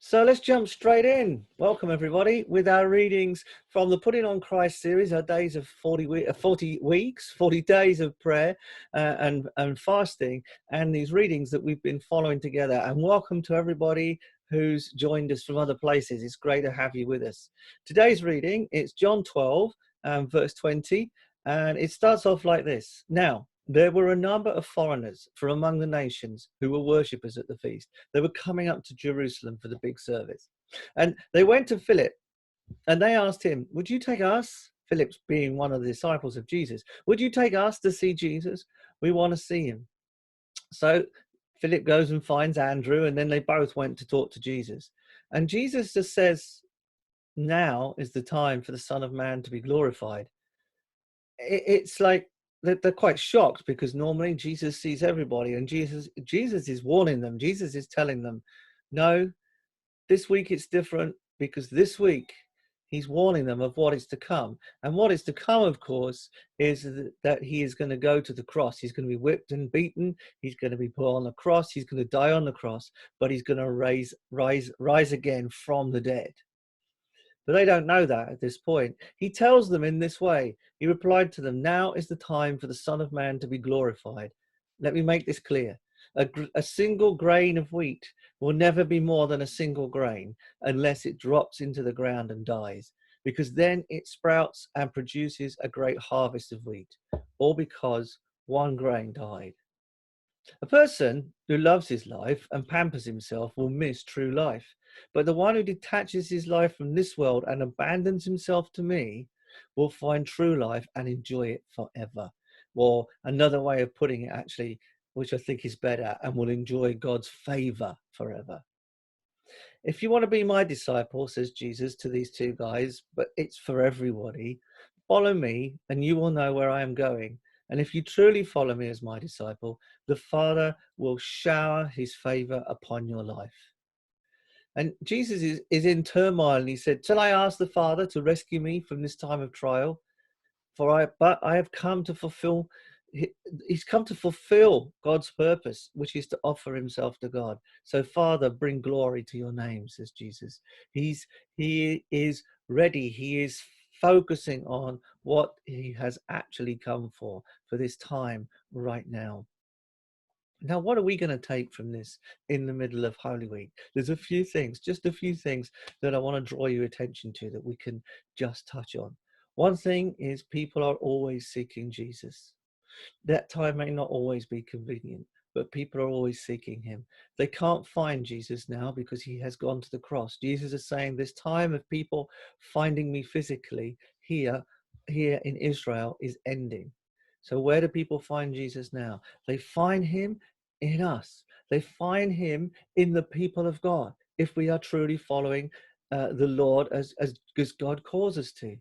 So let's jump straight in. Welcome everybody with our readings from the Putting on Christ series, our days of 40 weeks, 40 days of prayer and fasting, and these readings that we've been following together. And welcome to everybody who's joined us from other places. It's great to have you with us. Today's reading, it's John 12, verse 20, and it starts off like this. Now, there were a number of foreigners from among the nations who were worshippers at the feast. They were coming up to Jerusalem for the big service. And they went to Philip and they asked him, would you take us, Philip being one of the disciples of Jesus, would you take us to see Jesus? We want to see him. So Philip goes and finds Andrew, and then they both went to talk to Jesus. And Jesus just says, now is the time for the Son of Man to be glorified. It's like, they're quite shocked because normally Jesus sees everybody, and Jesus is warning them. Jesus is telling them, no, this week it's different, because this week he's warning them of what is to come. And what is to come, of course, is that he is going to go to the cross. He's going to be whipped and beaten. He's going to be put on the cross. He's going to die on the cross, but he's going to rise again from the dead. But they don't know that at this point. He tells them in this way. He replied to them, now is the time for the Son of Man to be glorified. Let me make this clear. A single grain of wheat will never be more than a single grain unless it drops into the ground and dies, because then it sprouts and produces a great harvest of wheat, all because one grain died. A person who loves his life and pampers himself will miss true life. But the one who detaches his life from this world and abandons himself to me will find true life and enjoy it forever. Or another way of putting it, actually, which I think is better, and will enjoy God's favor forever. If you want to be my disciple, says Jesus to these two guys, but it's for everybody, follow me and you will know where I am going. And if you truly follow me as my disciple, the Father will shower his favor upon your life. And Jesus is in turmoil, and he said, shall I ask the Father to rescue me from this time of trial? But I have come to fulfill, he's come to fulfill God's purpose, which is to offer himself to God. So Father, bring glory to your name, says Jesus. He is ready. He is focusing on what he has actually come for this time right now. Now, what are we going to take from this in the middle of Holy Week? There's a few things, just a few things that I want to draw your attention to that we can just touch on. One thing is people are always seeking Jesus. That time may not always be convenient, but people are always seeking him. They can't find Jesus now because he has gone to the cross. Jesus is saying this time of people finding me physically here in Israel is ending. So where do people find Jesus now? They find him in us. They find him in the people of God, if we are truly following the Lord as God calls us to.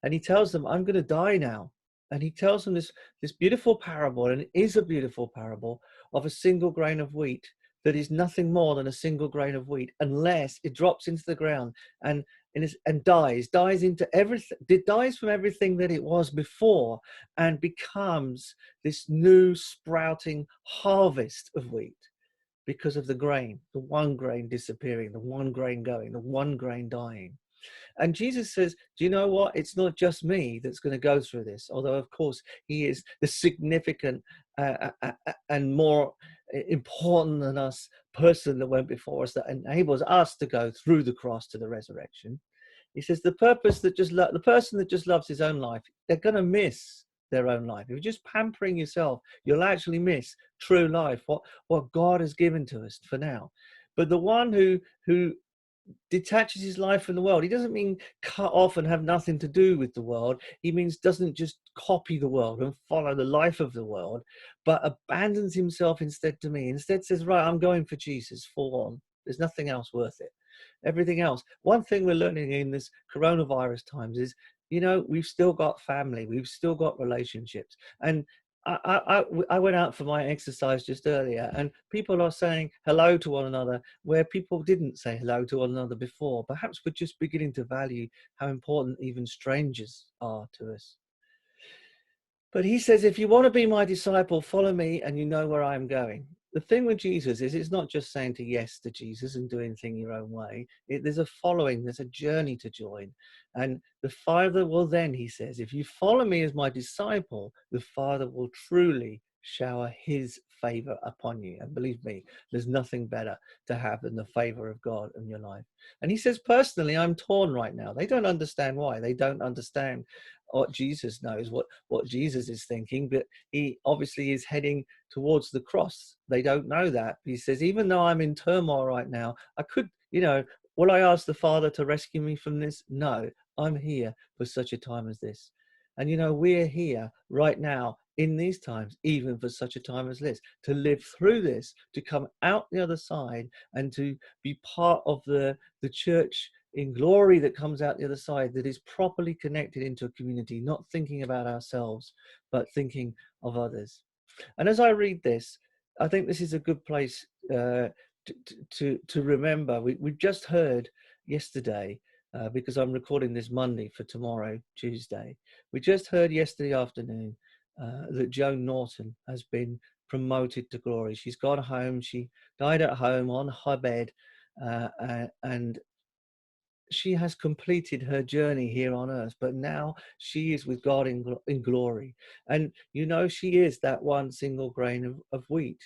And he tells them, I'm going to die now. And he tells them this beautiful parable, and it is a beautiful parable, of a single grain of wheat that is nothing more than a single grain of wheat, unless it drops into the ground and dies into everything. It dies from everything that it was before and becomes this new sprouting harvest of wheat because of the grain, the one grain disappearing, the one grain going, the one grain dying. And Jesus says, do you know what? It's not just me that's going to go through this, although, of course, he is the significant and more important than us person that went before us, that enables us to go through the cross to the resurrection. He says the person that just loves his own life, they're going to miss their own life. If you're just pampering yourself, you'll actually miss true life, what God has given to us for now. But the one who detaches his life from the world, he doesn't mean cut off and have nothing to do with the world. He means doesn't just copy the world and follow the life of the world, but abandons himself instead to me. Instead says, right, I'm going for Jesus full on. There's nothing else worth it. Everything else. One thing we're learning in this coronavirus times is, we've still got family. We've still got relationships. And I went out for my exercise just earlier, and people are saying hello to one another where people didn't say hello to one another before. Perhaps we're just beginning to value how important even strangers are to us. But he says, if you want to be my disciple, follow me and you know where I'm going. the thing with Jesus is it's not just saying to yes to Jesus and doing things your own way. There's a following, there's a journey to join. And the Father will then, he says, if you follow me as my disciple, the Father will truly shower his favor upon you. And believe me, there's nothing better to have than the favor of God in your life. And he says, personally, I'm torn right now. They don't understand why. They don't understand what Jesus knows, what Jesus is thinking, but he obviously is heading towards the cross. They don't know that. He says, even though I'm in turmoil right now, I could, will I ask the Father to rescue me from this? No, I'm here for such a time as this. And, we're here right now in these times, even for such a time as this, to live through this, to come out the other side and to be part of the church in glory that comes out the other side, that is properly connected into a community, not thinking about ourselves, but thinking of others. And as I read this, I think this is a good place to remember. We've just heard yesterday, because I'm recording this Monday for tomorrow, Tuesday. We just heard yesterday afternoon that Joan Norton has been promoted to glory. She's gone home. She died at home on her bed, and she has completed her journey here on earth, but now she is with God in glory. And she is that one single grain of wheat,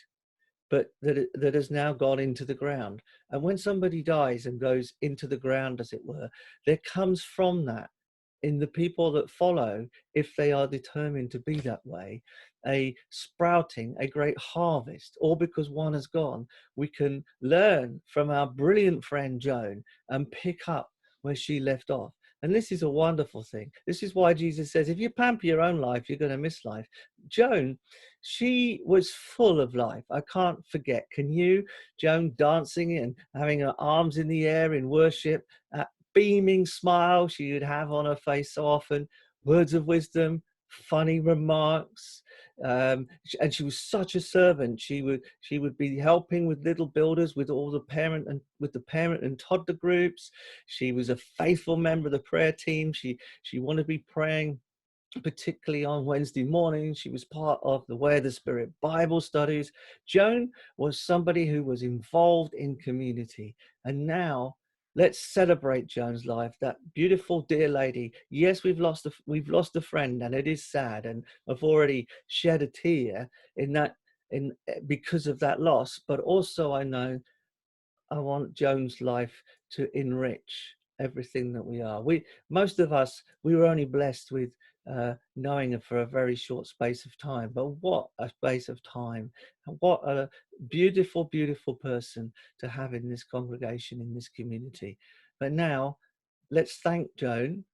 but that has now gone into the ground. And when somebody dies and goes into the ground, as it were, there comes from that, in the people that follow, if they are determined to be that way, a sprouting, a great harvest. All because one has gone, we can learn from our brilliant friend Joan and pick up where she left off. And this is a wonderful thing. This is why Jesus says, if you pamper your own life, you're going to miss life. Joan, she was full of life. I can't forget. Can you? Joan dancing and having her arms in the air in worship, beaming smile she would have on her face so often, words of wisdom, funny remarks, and she was such a servant. She would be helping with little builders, with all the parent and toddler groups. She was a faithful member of the prayer team. She wanted to be praying, particularly on Wednesday mornings. She was part of the Way of the Spirit Bible studies. Joan was somebody who was involved in community. And now let's celebrate Joan's life, that beautiful, dear lady. Yes, we've lost a friend, and it is sad. And I've already shed a tear because of that loss. But also I know I want Joan's life to enrich everything that we are. Most of us, we were only blessed with knowing her for a very short space of time. But what a space of time. And what a beautiful, beautiful person to have in this congregation, in this community. But now, let's thank Joan,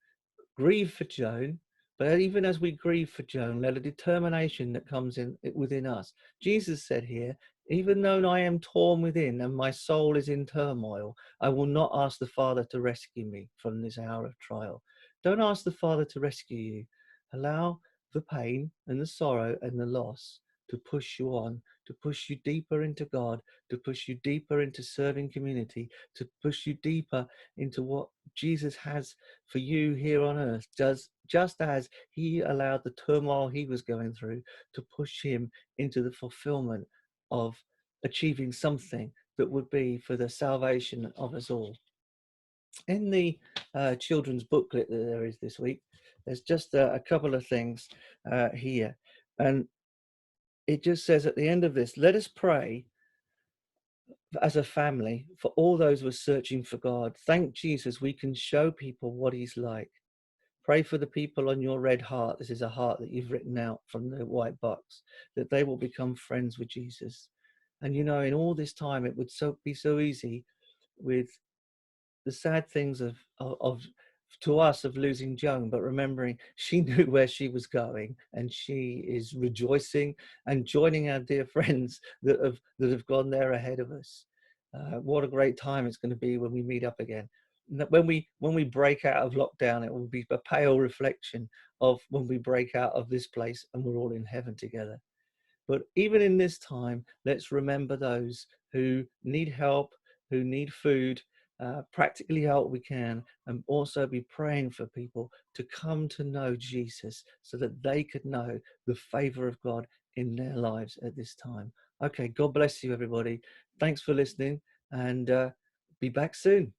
grieve for Joan, but even as we grieve for Joan, let a determination that comes in within us. Jesus said here, even though I am torn within and my soul is in turmoil, I will not ask the Father to rescue me from this hour of trial. Don't ask the Father to rescue you. Allow the pain and the sorrow and the loss to push you on, to push you deeper into God, to push you deeper into serving community, to push you deeper into what Jesus has for you here on earth, just as he allowed the turmoil he was going through to push him into the fulfillment of achieving something that would be for the salvation of us all. In the children's booklet that there is this week, there's just a couple of things here. And it just says at the end of this, let us pray as a family for all those who are searching for God. Thank Jesus we can show people what he's like. Pray for the people on your red heart. This is a heart that you've written out from the white box, that they will become friends with Jesus. And in all this time, it would be so easy with the sad things of to us of losing Joan, but remembering she knew where she was going, and she is rejoicing and joining our dear friends that have gone there ahead of us. What a great time it's going to be when we meet up again. When we break out of lockdown, it will be a pale reflection of when we break out of this place and we're all in heaven together. But even in this time, let's remember those who need help, who need food, practically help we can, and also be praying for people to come to know Jesus so that they could know the favor of God in their lives at this time. Okay, God bless you, everybody. Thanks for listening, and be back soon.